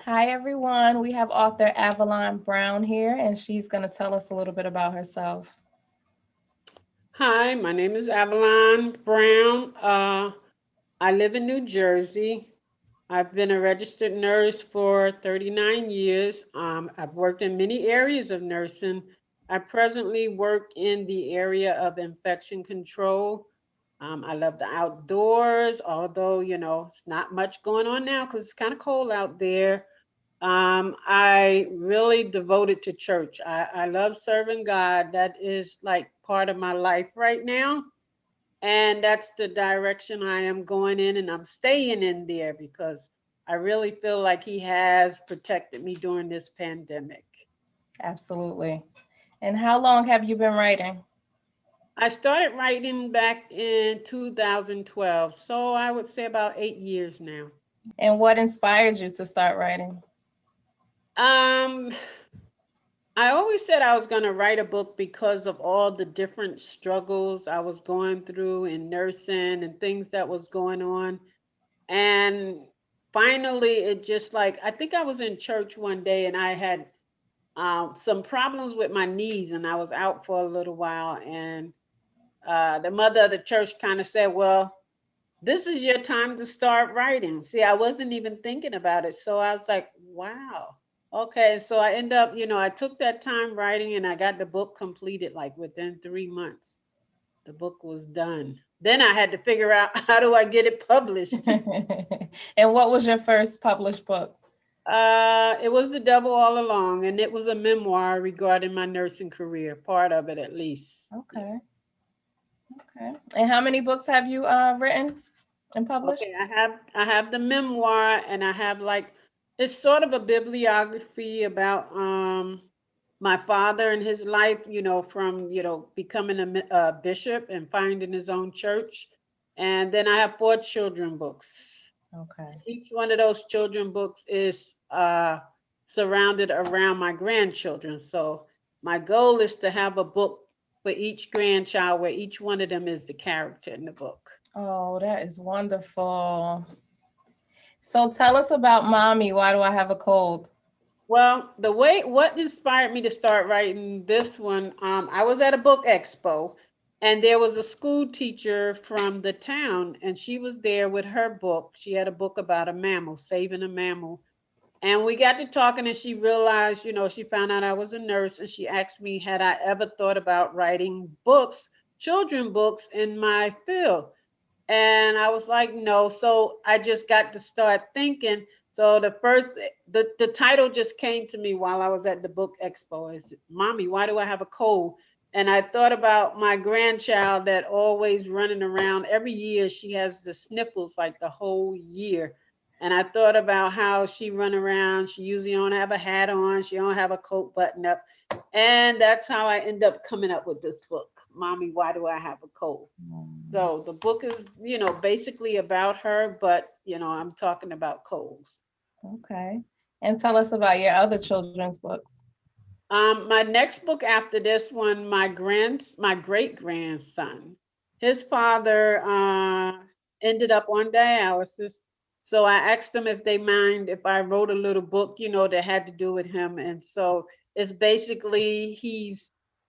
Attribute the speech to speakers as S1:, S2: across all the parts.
S1: Hi, everyone. We have author Avalon Brown here, and she's going to tell us a little bit about herself.
S2: Hi, my name is Avalon Brown. I live in New Jersey. I've been a registered nurse for 39 years. I've worked in many areas of nursing. I presently work in the area of infection control. I love the outdoors, although, it's not much going on now because it's kind of cold out there. I really devoted to church. I love serving God. That is like part of my life right now. And that's the direction I am going in, and I'm staying in there because I really feel like He has protected me during this pandemic.
S1: Absolutely. And how long have you been writing?
S2: I started writing back in 2012, so I would say about 8 years now.
S1: And what inspired you to start writing?
S2: Um, I always said I was going to write a book because of all the different struggles I was going through in nursing and things that was going on. And finally, it just like, I think I was in church one day and I had some problems with my knees and I was out for a little while. And the mother of the church kind of said, well, this is your time to start writing. See, I wasn't even thinking about it. So I was like, wow. Okay. So I end up, I took that time writing and I got the book completed like within 3 months. The book was done. Then I had to figure out how do I get it published.
S1: And what was your first published book?
S2: It was The Devil All Along, and it was a memoir regarding my nursing career, part of it at least. Yeah.
S1: Okay. Okay. And how many books have you written and published?
S2: Okay, I have the memoir, and I have like it's sort of a bibliography about my father and his life, from becoming a bishop and finding his own church, and then I have four children books.
S1: Okay.
S2: Each one of those children books is surrounded around my grandchildren. So my goal is to have a book for each grandchild where each one of them is the character in the book.
S1: Oh, that is wonderful. So tell us about Mommy. Why do I have a cold?
S2: Well, what inspired me to start writing this one, I was at a book expo and there was a school teacher from the town and she was there with her book. She had a book about a mammal, saving a mammal. And we got to talking, and she realized, she found out I was a nurse, and she asked me, had I ever thought about writing books, children books in my field? And I was like, no. So I just got to start thinking. So the title just came to me while I was at the book expo. Is Mommy, why do I have a cold? And I thought about my grandchild that always running around. Every year she has the sniffles like the whole year. And I thought about how she run around. She usually don't have a hat on. She don't have a coat button up. And that's how I end up coming up with this book. Mommy, why do I have a cold? So the book is, basically about her, but I'm talking about colds.
S1: Okay. And tell us about your other children's books.
S2: My next book after this one, my great grandson, his father ended up on dialysis. So I asked them if they mind if I wrote a little book, that had to do with him. And so it's basically he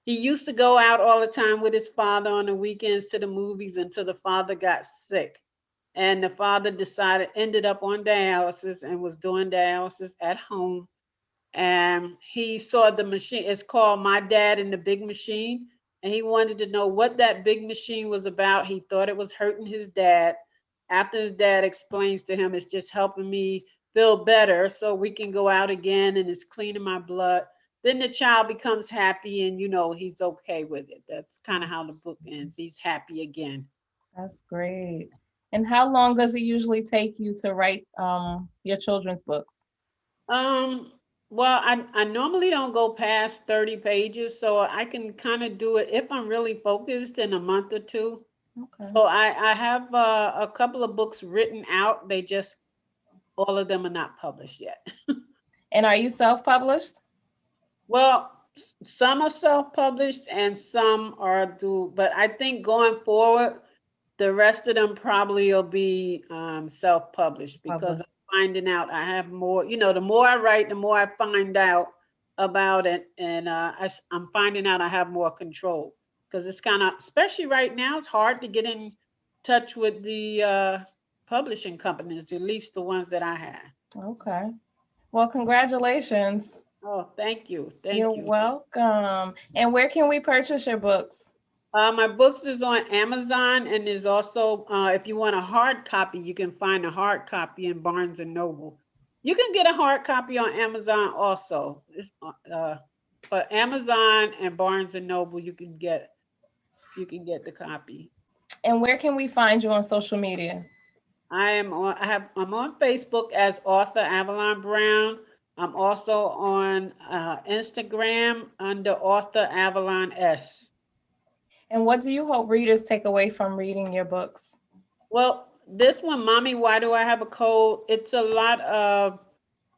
S2: used to go out all the time with his father on the weekends to the movies until the father got sick. And the father ended up on dialysis and was doing dialysis at home, and he saw the machine. It's called My Dad and the Big Machine. And he wanted to know what that big machine was about. He thought it was hurting his dad. After his dad explains to him, it's just helping me feel better so we can go out again and it's cleaning my blood. Then the child becomes happy and he's okay with it. That's kind of how the book ends. He's happy again.
S1: That's great. And how long does it usually take you to write your children's books?
S2: Um, well, I normally don't go past 30 pages, so I can kind of do it if I'm really focused in a month or two.
S1: Okay.
S2: So I have a couple of books written out. They just, all of them are not published yet.
S1: And are you self-published?
S2: Well, some are self-published and some are through, but I think going forward, the rest of them probably will be self-published because
S1: Published.
S2: I'm finding out. I have more, the more I write, the more I find out about it. And I'm finding out I have more control because it's kind of, especially right now, it's hard to get in touch with the publishing companies, at least the ones that I have.
S1: Okay. Well, congratulations.
S2: Oh, thank you.
S1: You're
S2: Thank you.
S1: welcome. And where can we purchase your books?
S2: My books is on Amazon, and there's also, if you want a hard copy, you can find a hard copy in Barnes and Noble. You can get a hard copy on Amazon also. It's but Amazon and Barnes and Noble, you can get the copy.
S1: And where can we find you on social media?
S2: I'm on Facebook as author Avalon Brown. I'm also on Instagram under author Avalon S.
S1: And what do you hope readers take away from reading your books?
S2: Well, this one, Mommy, Why Do I Have a Cold? It's a lot of,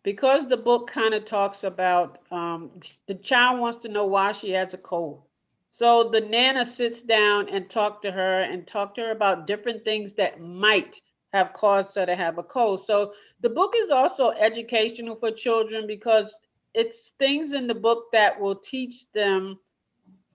S2: because the book kind of talks about the child wants to know why she has a cold. So the Nana sits down and talk to her about different things that might have caused her to have a cold. So the book is also educational for children because it's things in the book that will teach them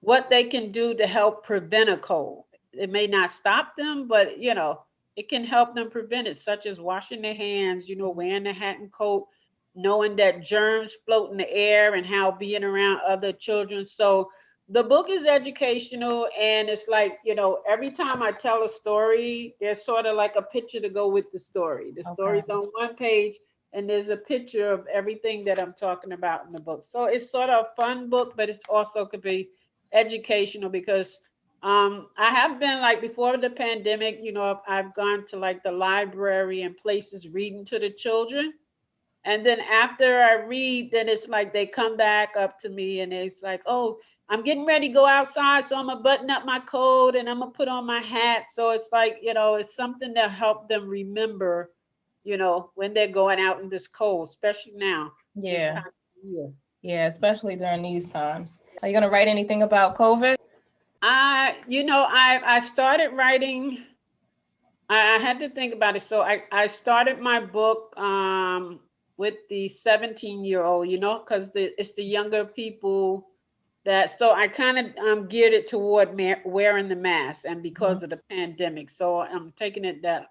S2: what they can do to help prevent a cold. It may not stop them, but it can help them prevent it, such as washing their hands, wearing a hat and coat, knowing that germs float in the air and how being around other children. So the book is educational, and it's like, every time I tell a story, there's sort of like a picture to go with the story. The
S1: Okay.
S2: story's on one page and there's a picture of everything that I'm talking about in the book. So it's sort of a fun book, but it's also could be educational because I have been like before the pandemic, I've gone to like the library and places reading to the children. And then after I read, then it's like they come back up to me and it's like, oh, I'm getting ready to go outside. So I'm going to button up my coat and I'm going to put on my hat. So it's like, it's something to help them remember, when they're going out in this cold, especially now, this
S1: Yeah.
S2: time of year.
S1: Yeah, especially during these times. Are you going to write anything about COVID?
S2: I started writing. I had to think about it. So I started my book with the 17-year-old, because it's the younger people that. So I kind of geared it toward wearing the mask, and
S1: Mhm.
S2: because of the pandemic, so I'm taking it that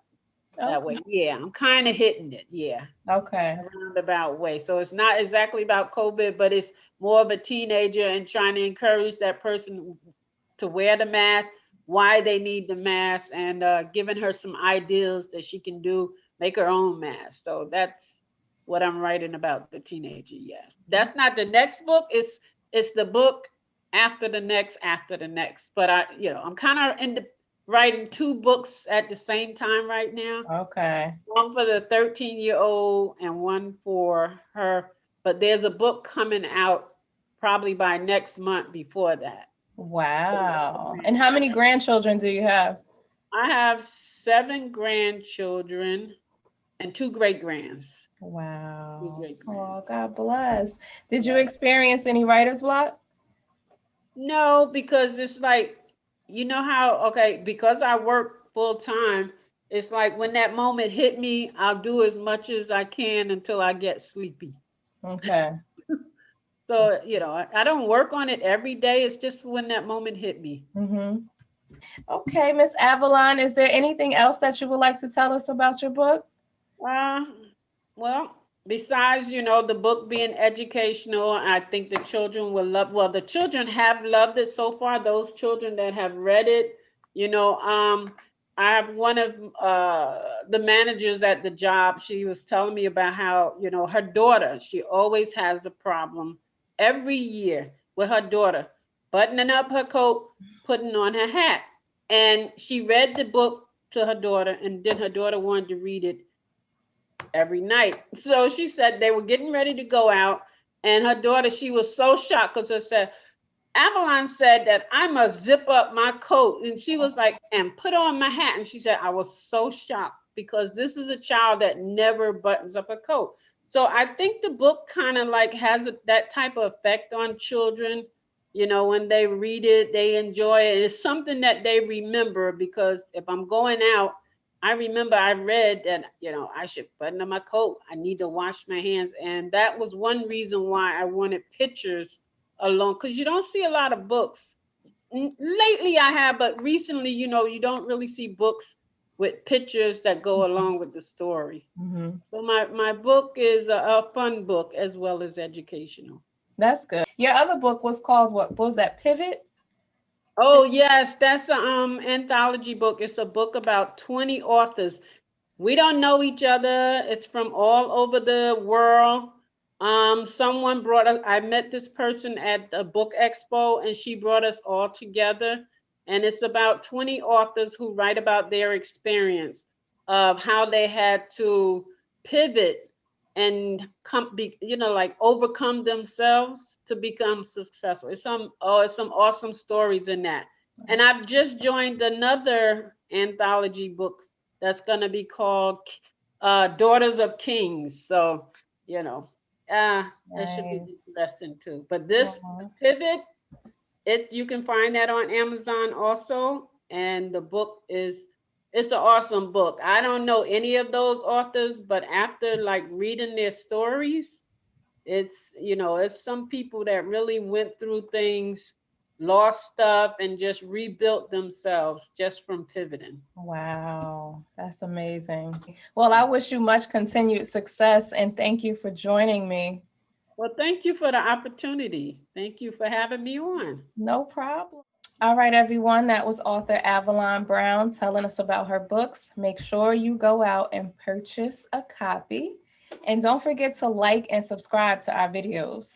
S2: way.
S1: Okay.
S2: Yeah, I'm kind of hitting it. Yeah,
S1: Okay.
S2: a roundabout way. So it's not exactly about COVID, but it's more of a teenager and trying to encourage that person to wear the mask, why they need the mask, and giving her some ideas that she can do, make her own mask. So that's what I'm writing about the teenager. Yes, that's not the next book. It's the book after the next. But I'm kind of writing two books at the same time right now.
S1: Okay.
S2: One for the 13-year-old and one for her. But there's a book coming out probably by next month before that.
S1: Wow. And how many grandchildren do you have?
S2: I have 7 grandchildren and 2 great grands. Two
S1: Wow.
S2: great grands.
S1: Oh, God bless. Did you
S2: Yeah.
S1: experience any writer's block?
S2: No, because it's like, okay, because I work full time, it's like when that moment hit me, I'll do as much as I can until I get sleepy.
S1: Okay.
S2: So, I don't work on it every day. It's just when that moment hit me.
S1: Mm-hmm. Okay, Miss Avalon, is there anything else that you would like to tell us about your book?
S2: Uh, well, besides, the book being educational, I think the children will the children have loved it so far. Those children that have read it, I have one of the managers at the job. She was telling me about how, her daughter, she always has a problem every year with her daughter buttoning up her coat, putting on her hat. And she read the book to her daughter, and then her daughter wanted to read it every night. So she said they were getting ready to go out, and her daughter, she was so shocked because I said, Avalon said that I must zip up my coat. And she was like, and put on my hat. And she said, I was so shocked because this is a child that never buttons up a coat. So I think the book kind of like has that type of effect on children. When they read it, they enjoy it. It's something that they remember because if I'm going out I remember I read that, I should button up my coat. I need to wash my hands. And that was one reason why I wanted pictures along, because you don't see a lot of books. Lately I have, but recently, you don't really see books with pictures that go along with the story.
S1: Mm-hmm.
S2: So my book is a fun book as well as educational.
S1: That's good. Your other book was called what was that? Pivot?
S2: Oh yes, that's a anthology book. It's a book about 20 authors. We don't know each other. It's from all over the world. Someone I met this person at the book expo and she brought us all together. And it's about 20 authors who write about their experience of how they had to pivot and like overcome themselves to become successful. It's some awesome stories in that. And I've just joined another anthology book that's going to be called Daughters of Kings. So, you know, it should be
S1: Nice.
S2: interesting too. But this
S1: Uh-huh.
S2: Pivot, you can find that on Amazon also. And the book it's an awesome book. I don't know any of those authors, but after like reading their stories, it's some people that really went through things, lost stuff, and just rebuilt themselves just from pivoting.
S1: Wow, that's amazing. Well, I wish you much continued success and thank you for joining me.
S2: Well, thank you for the opportunity. Thank you for having me on.
S1: No problem. All right, everyone. That was author Avalon Brown telling us about her books. Make sure you go out and purchase a copy. And don't forget to like and subscribe to our videos.